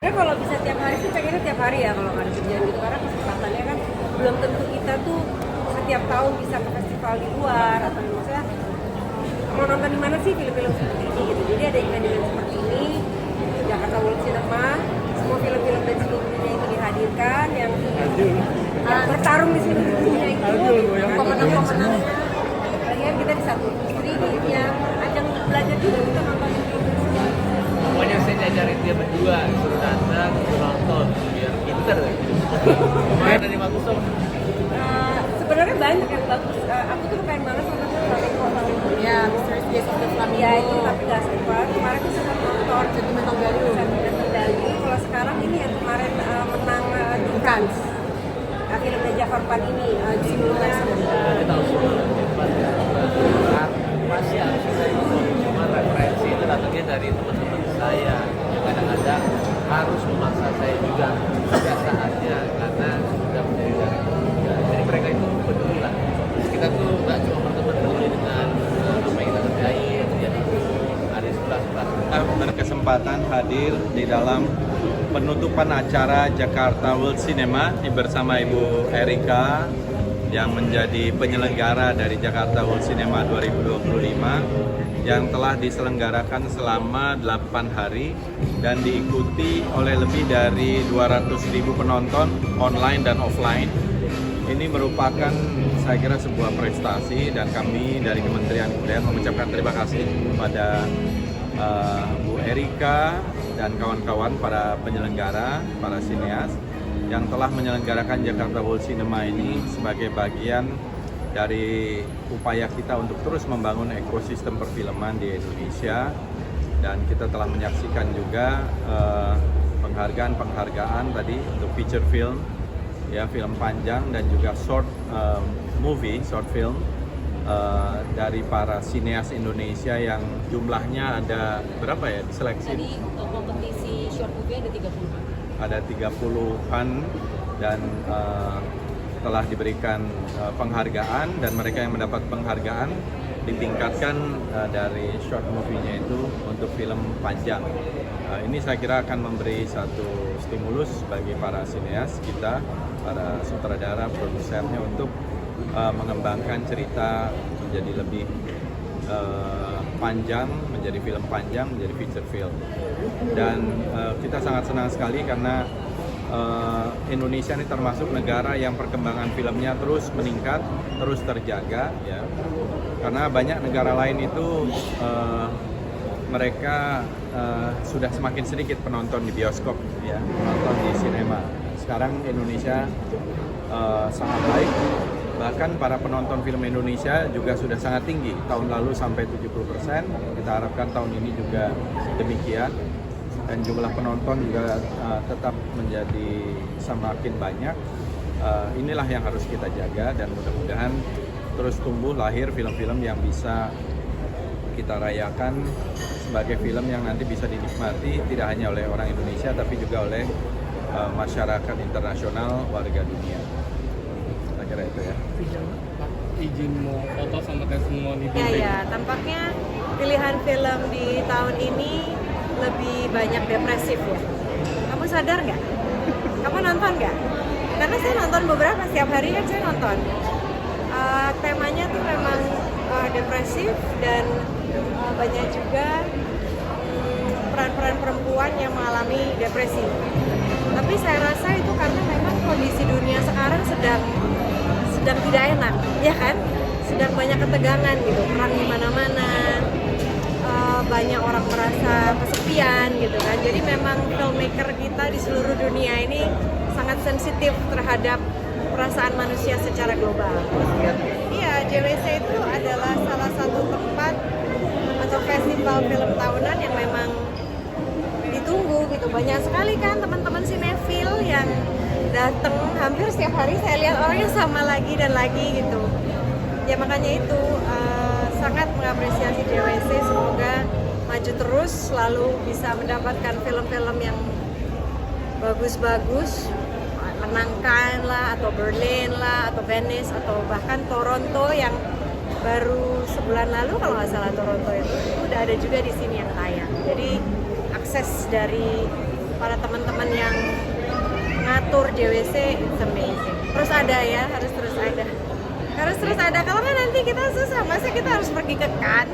Karena kalau bisa tiap hari sih pengennya tiap hari ya kalau nggak ada kerjaan gitu, karena kesempatannya kan belum tentu kita tuh setiap tahun bisa ke festival di luar atau misalnya mau nonton di mana sih film-film seperti ini gitu. Jadi ada event-event seperti ini, Jakarta World Cinema, semua film-film dari seluruh dunia itu dihadirkan yang bertarung di seluruh dunia itu, pemenang-pemenangnya. Lagian kita di satu industri yang ajang untuk belajar juga, kita nonton film. Pokoknya saya ngajarin dia berdua, suruh datang, suruh nonton, biar pinter. Main dari bagus dong. Sebenarnya banyak yang bagus. Aku tuh pengen banget nonton Flamenco. Ya, Mysterious Case of the Flamingo. Ya itu tapi gak sempat. Kemarin tuh sempat nonton Sentimental Value. Sentimental Value. Kalau sekarang ini yang kemarin menang di Cannes. Filmnya Jafar Pad ini, judulnya Kita tahu semua. Masih harus saya cuma referensi itu datangnya dari teman-teman saya. Kadang-kadang harus memaksa saya juga pada saatnya karena sudah menjadi dari juga. Jadi mereka itu peduli lah. Kita tuh nggak cuma teman peduli dengan apa yang kita kerjain, jadi ada sebelah-sebelah. Berkesempatan hadir di dalam penutupan acara Jakarta World Cinema bersama Ibu Erika yang menjadi penyelenggara dari Jakarta World Cinema 2025 yang telah diselenggarakan selama 8 hari dan diikuti oleh lebih dari 200.000 penonton online dan offline. Ini merupakan saya kira sebuah prestasi dan kami dari Kementerian Kebudayaan mengucapkan terima kasih kepada Bu Erika dan kawan-kawan para penyelenggara, para sineas yang telah menyelenggarakan Jakarta World Cinema ini sebagai bagian dari upaya kita untuk terus membangun ekosistem perfilman di Indonesia. Dan kita telah menyaksikan juga penghargaan tadi untuk feature film, ya film panjang dan juga short film dari para sineas Indonesia yang jumlahnya ada berapa ya diseleksi? Tadi untuk kompetisi short movie ada 30. Ada 30-an dan telah diberikan penghargaan dan mereka yang mendapat penghargaan ditingkatkan dari short movie-nya itu untuk film panjang. Ini saya kira akan memberi satu stimulus bagi para sineas kita, para sutradara, produsernya untuk mengembangkan cerita menjadi lebih panjang, menjadi film panjang, menjadi feature film. Dan kita sangat senang sekali karena Indonesia ini termasuk negara yang perkembangan filmnya terus meningkat, terus terjaga, ya. Karena banyak negara lain itu mereka sudah semakin sedikit penonton di bioskop, ya, penonton di sinema. Sekarang Indonesia sangat baik. Bahkan para penonton film Indonesia juga sudah sangat tinggi. Tahun lalu sampai 70%. Kita harapkan tahun ini juga demikian. Dan jumlah penonton juga tetap menjadi semakin banyak. Inilah yang harus kita jaga dan mudah-mudahan terus tumbuh lahir film-film yang bisa kita rayakan sebagai film yang nanti bisa dinikmati tidak hanya oleh orang Indonesia tapi juga oleh masyarakat internasional, warga dunia. Kira itu ya. Izin mau foto sama testimoni. Ya, tampaknya pilihan film di tahun ini lebih banyak depresif ya. Kamu sadar nggak? Kamu nonton nggak? Karena saya nonton beberapa, setiap hari kan saya nonton. Temanya tuh memang depresif dan banyak juga peran-peran perempuan yang mengalami depresi. Tapi saya rasa itu karena memang kondisi dunia sekarang sedang tidak enak, ya kan? Sedang banyak ketegangan gitu, perang di mana-mana, banyak orang merasa kesepian gitu kan. Jadi memang filmmaker kita di seluruh dunia ini sangat sensitif terhadap perasaan manusia secara global. Iya, JWC itu adalah salah satu tempat atau festival film tahunan yang memang ditunggu gitu. Banyak sekali kan teman-teman sinefil yang datang, hampir setiap hari saya lihat orangnya sama lagi dan lagi gitu. Ya makanya itu sangat mengapresiasi JWC, semoga maju terus, selalu bisa mendapatkan film-film yang bagus-bagus, menangkan lah, atau Berlin lah, atau Venice, atau bahkan Toronto yang baru sebulan lalu kalau nggak salah Toronto itu udah ada juga di sini yang tayang. Jadi akses dari para teman-teman yang ngatur JWC, it's amazing. Terus ada ya, harus terus ada. Harus terus ada, kalau nggak nanti kita susah. Masa kita harus pergi ke Cannes?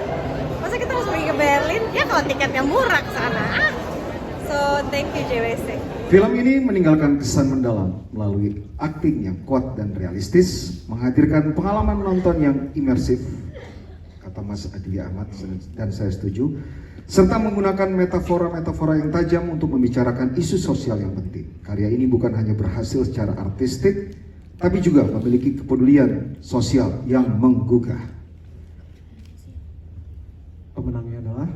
Masa kita harus pergi ke Berlin? Ya kalau tiketnya murah ke sana. So, thank you JWC. Film ini meninggalkan kesan mendalam melalui akting yang kuat dan realistis, menghadirkan pengalaman menonton yang imersif, kata Mas Adi Ahmad, dan saya setuju, serta menggunakan metafora-metafora yang tajam untuk membicarakan isu sosial yang penting. Karya ini bukan hanya berhasil secara artistik, tapi juga memiliki kepedulian sosial yang menggugah. Pemenangnya adalah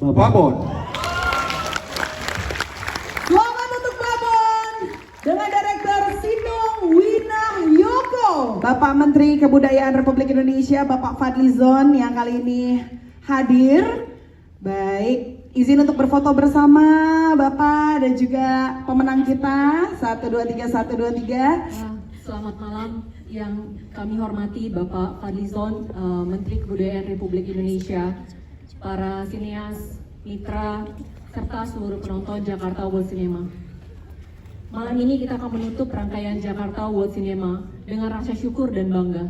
Bapak Bon. Selamat untuk Babon dengan Direktur Sinung Winahyoko, Bapak Menteri Kebudayaan Republik Indonesia, Bapak Fadlizon yang kali ini hadir. Baik, izin untuk berfoto bersama Bapak dan juga pemenang kita. 1, 2, 3, 1, 2, 3. Selamat malam yang kami hormati Bapak Fadlizon, Menteri Kebudayaan Republik Indonesia, para sineas, mitra, serta seluruh penonton Jakarta World Cinema. Malam ini kita akan menutup rangkaian Jakarta World Cinema dengan rasa syukur dan bangga.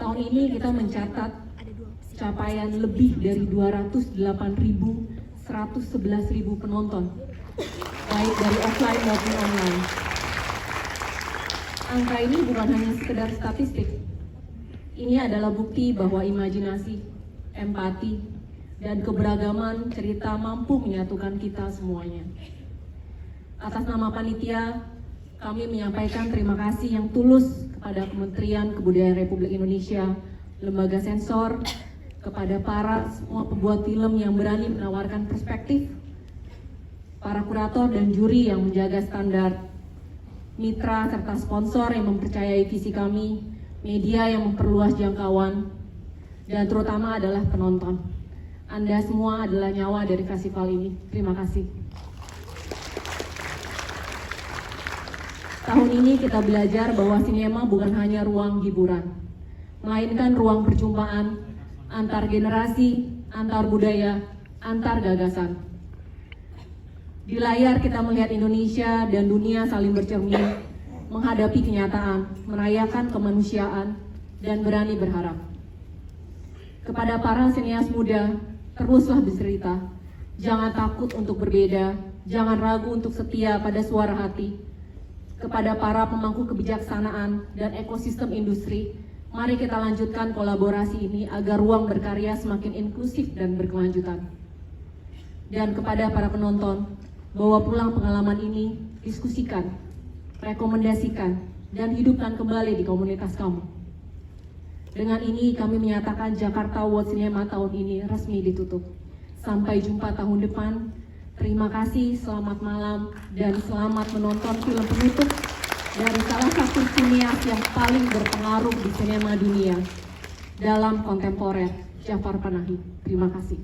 Tahun ini kita mencatat capaian lebih dari 208.111.000 penonton, baik dari offline maupun online. Angka ini bukan hanya sekedar statistik. Ini adalah bukti bahwa imajinasi, empati, dan keberagaman cerita mampu menyatukan kita semuanya. Atas nama panitia, kami menyampaikan terima kasih yang tulus kepada Kementerian Kebudayaan Republik Indonesia, lembaga sensor, kepada para semua pembuat film yang berani menawarkan perspektif, para kurator dan juri yang menjaga standar, mitra serta sponsor yang mempercayai visi kami, media yang memperluas jangkauan, dan terutama adalah penonton. Anda semua adalah nyawa dari festival ini. Terima kasih. Tahun ini kita belajar bahwa sinema bukan hanya ruang hiburan, melainkan ruang perjumpaan antar generasi, antar budaya, antar gagasan. Di layar kita melihat Indonesia dan dunia saling bercermin, menghadapi kenyataan, merayakan kemanusiaan, dan berani berharap. Kepada para sineas muda, teruslah bercerita, jangan takut untuk berbeda, jangan ragu untuk setia pada suara hati. Kepada para pemangku kebijaksanaan dan ekosistem industri, mari kita lanjutkan kolaborasi ini agar ruang berkarya semakin inklusif dan berkelanjutan. Dan kepada para penonton, bawa pulang pengalaman ini, diskusikan, rekomendasikan, dan hidupkan kembali di komunitas kamu. Dengan ini kami menyatakan Jakarta World Cinema tahun ini resmi ditutup. Sampai jumpa tahun depan. Terima kasih, selamat malam, dan selamat menonton film penutup dari salah satu sineas yang paling berpengaruh di sinema dunia dalam kontemporer, Jafar Panahi. Terima kasih.